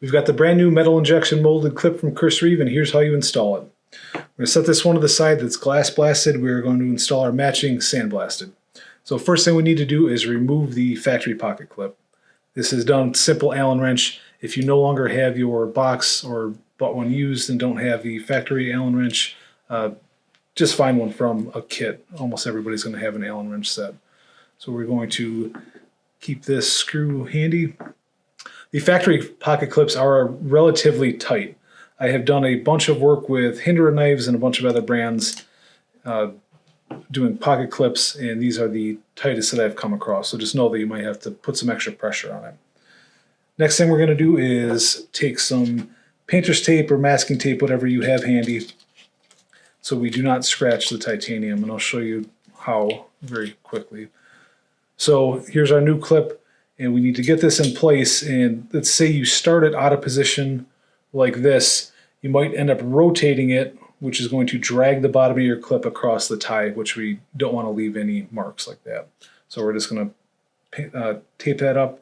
We've got the brand new metal injection molded clip from Chris Reeve, and here's how you install it. We're going to set this one to the side that's glass blasted. We're going to install our matching sandblasted. So first thing we need to do is remove the factory pocket clip. This is done with simple Allen wrench. If you no longer have your box or bought one used and don't have the factory Allen wrench, just find one from a kit. Almost everybody's going to have an Allen wrench set. So we're going to keep this screw handy. The factory pocket clips are relatively tight. I have done a bunch of work with Hindra knives and a bunch of other brands doing pocket clips, and these are the tightest that I've come across. So just know that you might have to put some extra pressure on it. Next thing we're going to do is take some painter's tape or masking tape, whatever you have handy, so we do not scratch the titanium, and I'll show you how very quickly. So here's our new clip. And we need to get this in place, and let's say you start it out of position like this, you might end up rotating it, which is going to drag the bottom of your clip across the tie, which we don't want to leave any marks like that. So we're just going to tape that up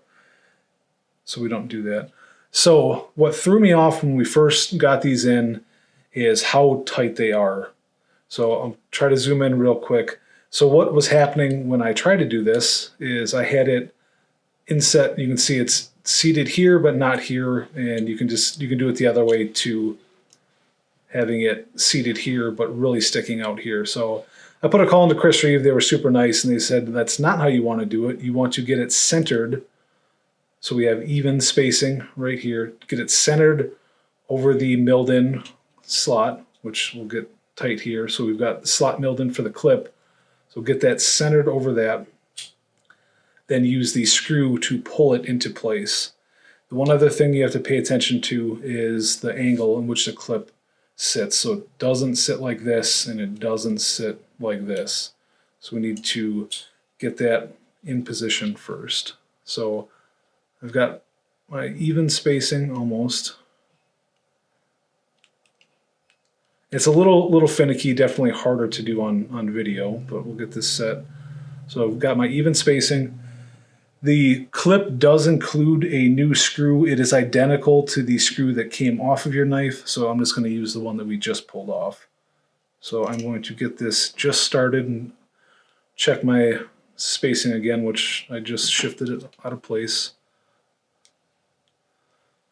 so we don't do that. So what threw me off when we first got these in is how tight they are. So I'll try to zoom in real quick. So what was happening when I tried to do this is I had it inset. You can see it's seated here but not here, and you can do it the other way to having it seated here but really sticking out here. So I put a call into Chris Reeve. They were super nice, and they said that's not how you want to do it. You want to get it centered, so we have even spacing right here. Get it centered over the milled in slot, which will get tight here. So we've got the slot milled in for the clip, so get that centered over that. Then use the screw to pull it into place. The one other thing you have to pay attention to is the angle in which the clip sits. So it doesn't sit like this, and it doesn't sit like this. So we need to get that in position first. So I've got my even spacing almost. It's a little finicky, definitely harder to do on video, but we'll get this set. So I've got my even spacing. The clip does include a new screw. It is identical to the screw that came off of your knife, so I'm just going to use the one that we just pulled off. So I'm going to get this just started and check my spacing again, which I just shifted it out of place.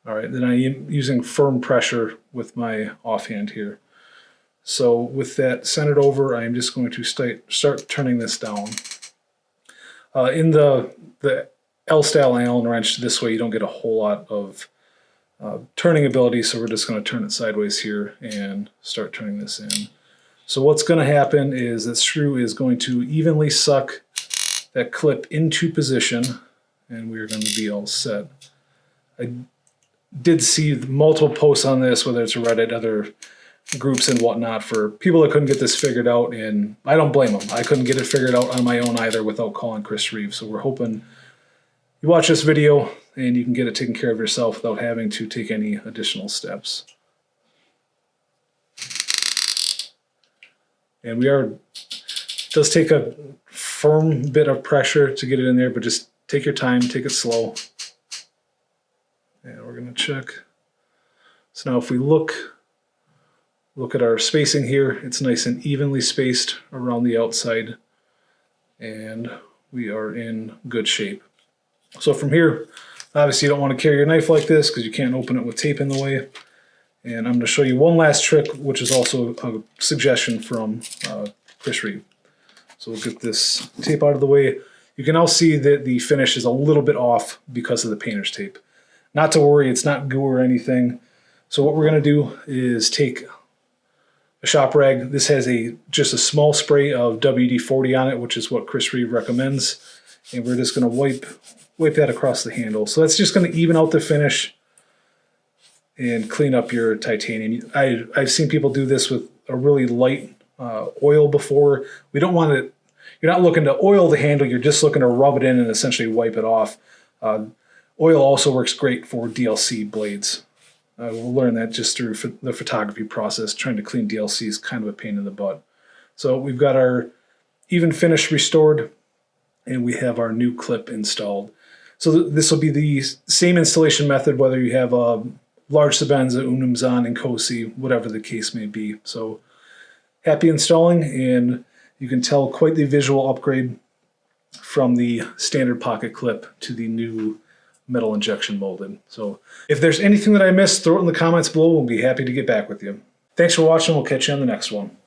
All right, then I am using firm pressure with my offhand here. So with that centered over, I'm just going to start turning this down. In the L-style Allen wrench, this way you don't get a whole lot of turning ability, so we're just going to turn it sideways here and start turning this in. So what's going to happen is that screw is going to evenly suck that clip into position, and we're going to be all set. I did see multiple posts on this, whether it's Reddit, other groups and whatnot, for people that couldn't get this figured out, and I don't blame them. I couldn't get it figured out on my own either without calling Chris Reeve. So we're hoping you watch this video and you can get it taken care of yourself without having to take any additional steps. And it does take a firm bit of pressure to get it in there, but just take your time, take it slow. And we're going to check. So now if we look at our spacing here, it's nice and evenly spaced around the outside, and we are in good shape. So from here, obviously you don't want to carry your knife like this because you can't open it with tape in the way. And I'm going to show you one last trick, which is also a suggestion from Chris Reeve. So we'll get this tape out of the way. You can now see that the finish is a little bit off because of the painter's tape. Not to worry, it's not goo or anything. So what we're going to do is take a shop rag. This has just a small spray of WD-40 on it, which is what Chris Reeve recommends. And we're just going to wipe that across the handle. So that's just going to even out the finish and clean up your titanium. I've seen people do this with a really light oil before. We don't want it. You're not looking to oil the handle. You're just looking to rub it in and essentially wipe it off. Oil also works great for DLC blades. We'll learn that just through the photography process. Trying to clean DLC is kind of a pain in the butt. So we've got our even finish restored, and we have our new clip installed. So this will be the same installation method, whether you have a large Sebenza, Umnumzaan, Inkosi, whatever the case may be. So happy installing, and you can tell quite the visual upgrade from the standard pocket clip to the new metal injection molded. So if there's anything that I missed, throw it in the comments below. We'll be happy to get back with you. Thanks for watching. We'll catch you on the next one.